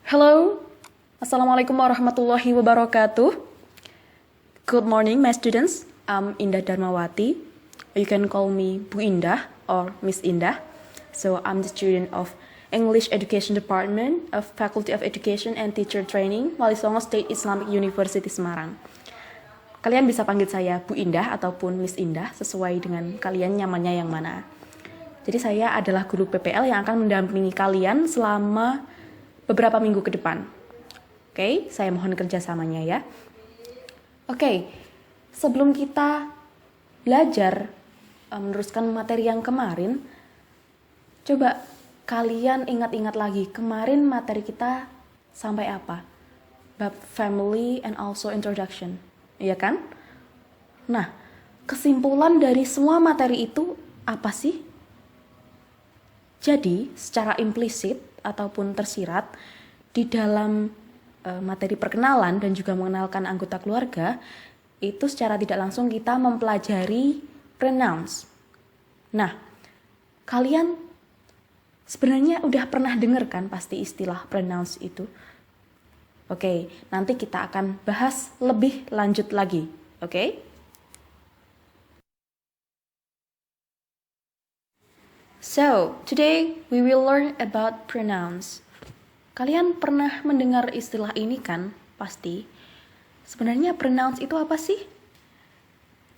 Hello, Assalamualaikum warahmatullahi wabarakatuh. Good morning, my students. I'm Indah Darmawati. You can call me Bu Indah or Miss Indah. So I'm the student of English Education Department of Faculty of Education and Teacher Training, Wali Songo State Islamic University Semarang. Kalian bisa panggil saya Bu Indah ataupun Miss Indah sesuai dengan kalian nyamannya yang mana. Jadi saya adalah guru PPL yang akan mendampingi kalian selama beberapa minggu ke depan. Oke, saya mohon kerjasamanya ya. Oke, sebelum kita belajar meneruskan materi yang kemarin, coba kalian ingat-ingat lagi, kemarin materi kita sampai apa? Bab family and also introduction, iya kan? Nah, kesimpulan dari semua materi itu apa sih? Jadi, secara implisit ataupun tersirat, di dalam materi perkenalan dan juga mengenalkan anggota keluarga, itu secara tidak langsung kita mempelajari pronouns. Nah, kalian sebenarnya udah pernah dengar kan pasti istilah pronouns itu? Oke, nanti kita akan bahas lebih lanjut lagi, oke? So, today we will learn about pronouns. Kalian pernah mendengar istilah ini kan? Pasti. Sebenarnya pronouns itu apa sih?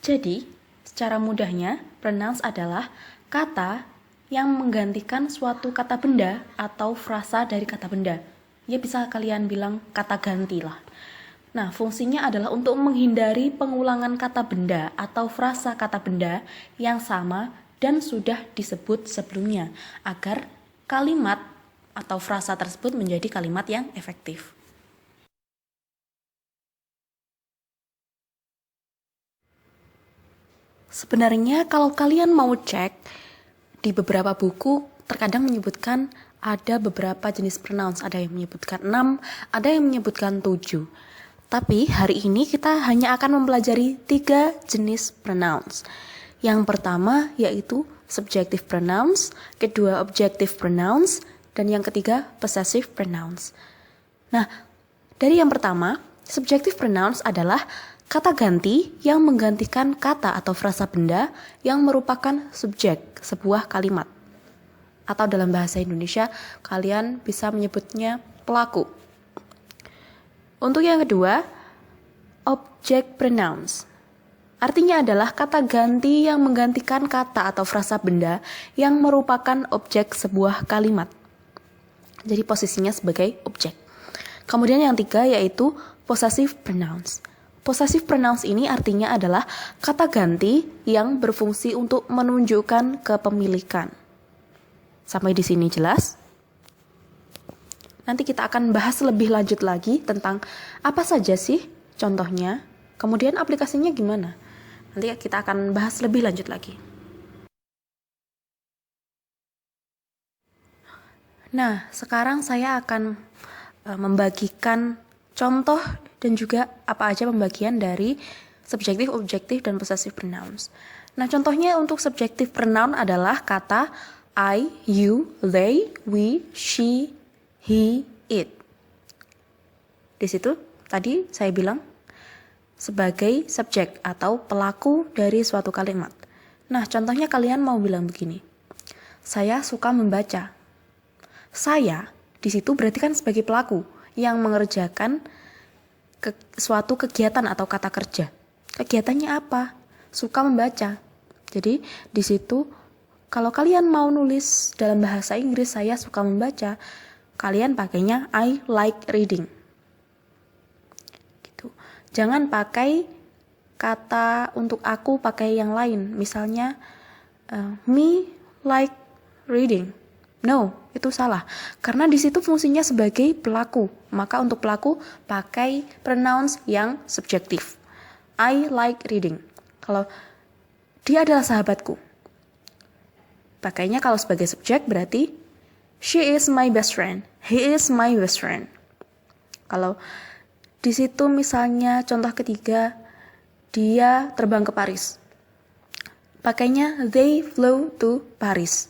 Jadi, secara mudahnya, pronouns adalah kata yang menggantikan suatu kata benda atau frasa dari kata benda. Ya bisa kalian bilang kata ganti lah. Nah, fungsinya adalah untuk menghindari pengulangan kata benda atau frasa kata benda yang sama dan sudah disebut sebelumnya, agar kalimat atau frasa tersebut menjadi kalimat yang efektif. Sebenarnya kalau kalian mau cek, di beberapa buku terkadang menyebutkan ada beberapa jenis pronouns, ada yang menyebutkan 6, ada yang menyebutkan 7. Tapi hari ini kita hanya akan mempelajari 3 jenis pronouns. Yang pertama yaitu subjective pronouns, kedua objective pronouns, dan yang ketiga possessive pronouns. Nah, dari yang pertama, subjective pronouns adalah kata ganti yang menggantikan kata atau frasa benda yang merupakan subjek sebuah kalimat. Atau dalam bahasa Indonesia, kalian bisa menyebutnya pelaku. Untuk yang kedua, object pronouns. Artinya adalah kata ganti yang menggantikan kata atau frasa benda yang merupakan objek sebuah kalimat. Jadi posisinya sebagai objek. Kemudian yang ketiga yaitu possessive pronouns. Possessive pronouns ini artinya adalah kata ganti yang berfungsi untuk menunjukkan kepemilikan. Sampai di sini jelas? Nanti kita akan bahas lebih lanjut lagi tentang apa saja sih contohnya, kemudian aplikasinya gimana. Nanti kita akan bahas lebih lanjut lagi. Nah, sekarang saya akan membagikan contoh dan juga apa aja pembagian dari subjektif, objektif, dan possessive pronouns. Nah, contohnya untuk subjektif pronoun adalah kata I, you, they, we, she, he, it. Di situ tadi saya bilang sebagai subjek atau pelaku dari suatu kalimat. Nah, contohnya kalian mau bilang begini. Saya suka membaca. Saya di situ berarti kan sebagai pelaku yang mengerjakan suatu kegiatan atau kata kerja. Kegiatannya apa? Suka membaca. Jadi di situ kalau kalian mau nulis dalam bahasa Inggris saya suka membaca, kalian pakainya I like reading. Gitu. Jangan pakai kata untuk aku pakai yang lain. Misalnya me like reading. No, itu salah. Karena di situ fungsinya sebagai pelaku. Maka untuk pelaku pakai pronouns yang subjektif. I like reading. Kalau dia adalah sahabatku. Pakainya kalau sebagai subjek berarti she is my best friend. He is my best friend. Kalau di situ misalnya contoh ketiga dia terbang ke Paris. Pakainya they flew to Paris.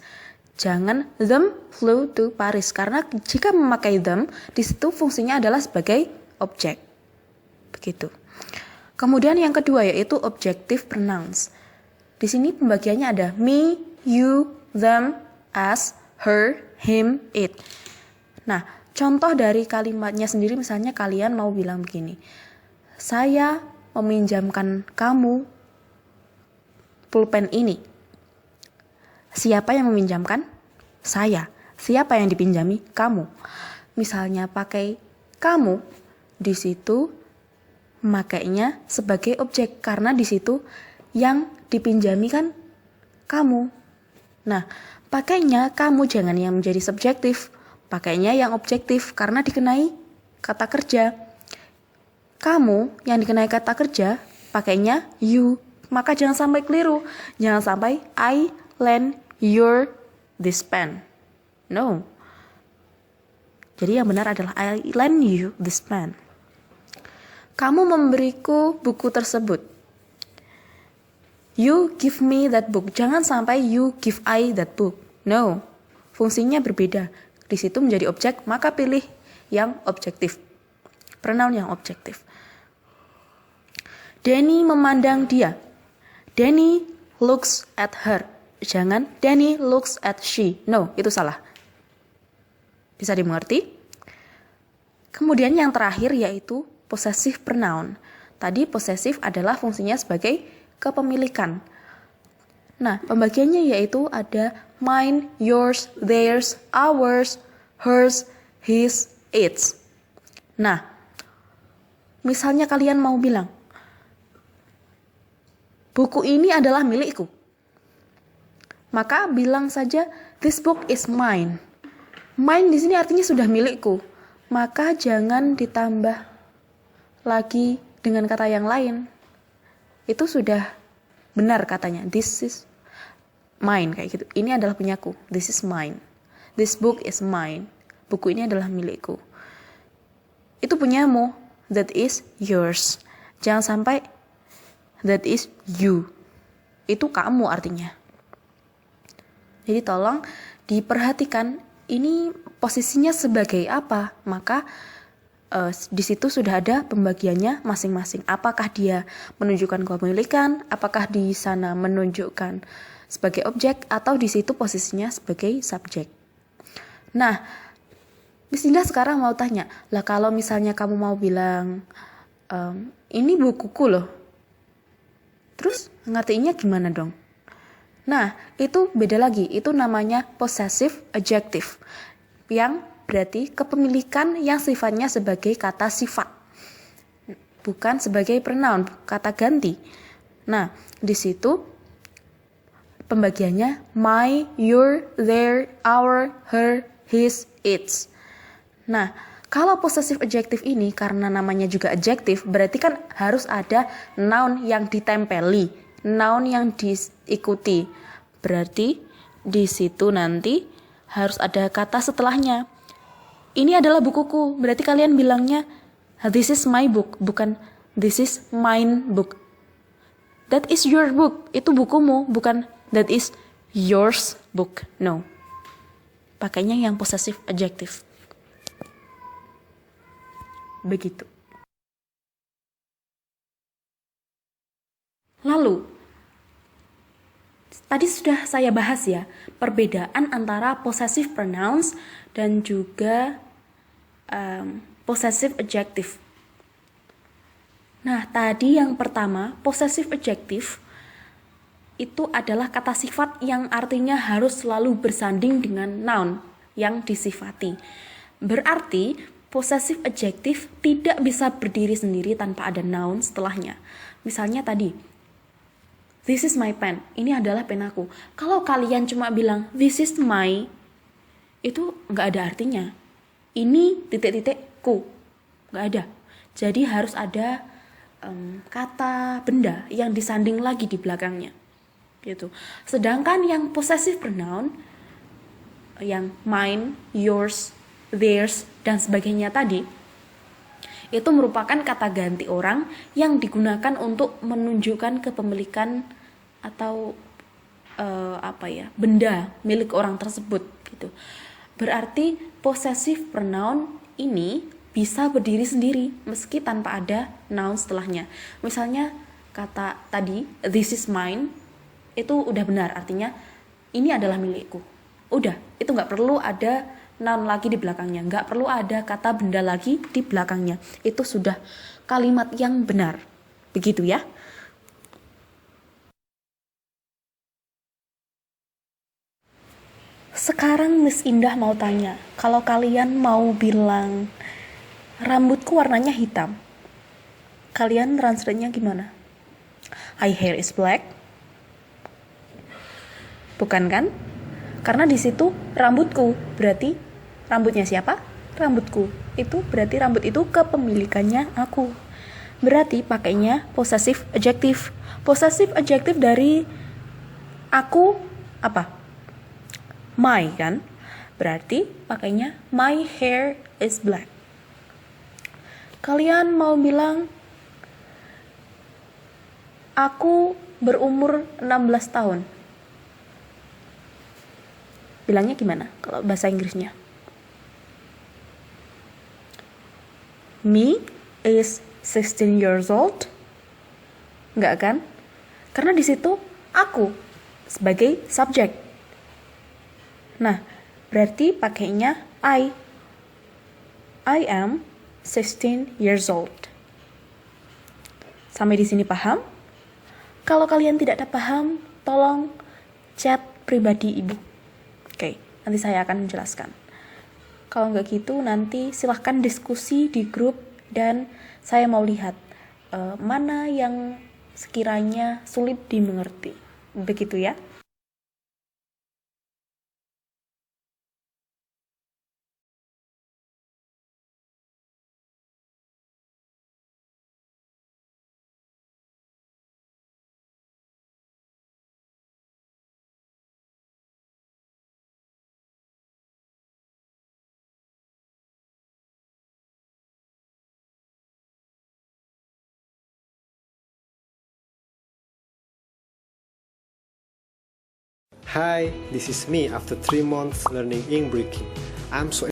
Jangan them flew to Paris, karena jika memakai them di situ fungsinya adalah sebagai objek. Begitu. Kemudian yang kedua yaitu objective pronouns. Di sini pembagiannya ada me, you, them, us, her, him, it. Nah, contoh dari kalimatnya sendiri, misalnya kalian mau bilang begini, saya meminjamkan kamu pulpen ini. Siapa yang meminjamkan? Saya. Siapa yang dipinjami? Kamu. Misalnya pakai kamu, di situ makainya sebagai objek karena di situ yang dipinjami kan kamu. Nah, pakainya kamu jangan yang menjadi subjektif, pakainya yang objektif karena dikenai kata kerja. Kamu yang dikenai kata kerja, pakainya you. Maka jangan sampai keliru. Jangan sampai I lend your this pen. No. Jadi yang benar adalah I lend you this pen. Kamu memberiku buku tersebut. You give me that book. Jangan sampai you give I that book. No. Fungsinya berbeda. Di situ menjadi objek, maka pilih yang objektif. Pronoun yang objektif. Danny memandang dia. Danny looks at her. Jangan Danny looks at she. No, itu salah. Bisa dimengerti? Kemudian yang terakhir yaitu possessive pronoun. Tadi possessive adalah fungsinya sebagai kepemilikan. Nah, pembagiannya yaitu ada mine, yours, theirs, ours, hers, his, its. Nah, misalnya kalian mau bilang, buku ini adalah milikku. Maka bilang saja, this book is mine. Mine di sini artinya sudah milikku. Maka jangan ditambah lagi dengan kata yang lain. Itu sudah benar katanya. This is mine, kayak gitu. Ini adalah punyaku. This is mine. This book is mine. Buku ini adalah milikku. Itu punyamu. That is yours. Jangan sampai that is you. Itu kamu artinya. Jadi tolong diperhatikan ini posisinya sebagai apa. Maka di situ sudah ada pembagiannya masing-masing. Apakah dia menunjukkan kepemilikan, apakah di sana menunjukkan sebagai objek, atau di situ posisinya sebagai subjek. Nah, Bismillah sekarang mau tanya, lah kalau misalnya kamu mau bilang ini bukuku loh, terus ngertiinnya gimana dong? Nah, itu beda lagi. Itu namanya possessive adjective, yang berarti kepemilikan yang sifatnya sebagai kata sifat, bukan sebagai pronoun, kata ganti. Nah, di situ pembagiannya my, your, their, our, her, his, its. Nah, kalau possessive adjective ini karena namanya juga adjective, berarti kan harus ada noun yang ditempeli, noun yang diikuti. Berarti di situ nanti harus ada kata setelahnya. Ini adalah bukuku. Berarti kalian bilangnya this is my book, bukan this is mine book. That is your book. Itu bukumu, bukan that is yours book. No. Pakainya yang possessive adjective. Begitu. Lalu, tadi sudah saya bahas ya, perbedaan antara possessive pronouns dan juga possessive adjective. Nah, tadi yang pertama, possessive adjective itu adalah kata sifat yang artinya harus selalu bersanding dengan noun yang disifati. Berarti, possessive adjective tidak bisa berdiri sendiri tanpa ada noun setelahnya. Misalnya tadi, this is my pen. Ini adalah penaku. Kalau kalian cuma bilang this is my, itu nggak ada artinya. Ini titik-titikku, nggak ada. Jadi harus ada kata benda yang disanding lagi di belakangnya. Gitu. Sedangkan yang possessive pronoun, yang mine, yours, theirs, dan sebagainya tadi, itu merupakan kata ganti orang yang digunakan untuk menunjukkan kepemilikan atau benda milik orang tersebut gitu. Berarti possessive pronoun ini bisa berdiri sendiri meski tanpa ada noun setelahnya. Misalnya kata tadi this is mine itu udah benar, artinya ini adalah milikku. Udah, itu nggak perlu ada noun lagi di belakangnya, nggak perlu ada kata benda lagi di belakangnya. Itu sudah kalimat yang benar. Begitu ya. Sekarang Miss Indah mau tanya, kalau kalian mau bilang rambutku warnanya hitam, kalian translate-nya gimana? My hair is black. Bukan kan? Karena di situ rambutku, berarti rambutnya siapa? Rambutku. Itu berarti rambut itu kepemilikannya aku. Berarti pakainya possessive adjective. Possessive adjective dari aku apa? My kan? Berarti pakainya my hair is black. Kalian mau bilang aku berumur 16 tahun. Bilangnya gimana kalau bahasa Inggrisnya? Me is 16 years old. Enggak kan? Karena di situ aku sebagai subjek. Nah, berarti pakainya I. I am 16 years old. Sampai di sini paham? Kalau kalian tidak ada paham, tolong chat pribadi ibu. Oke, nanti saya akan menjelaskan. Kalau nggak gitu, nanti silahkan diskusi di grup dan saya mau lihat mana yang sekiranya sulit dimengerti. Begitu ya. Hi, this is me after 3 months learning ink breaking. I'm so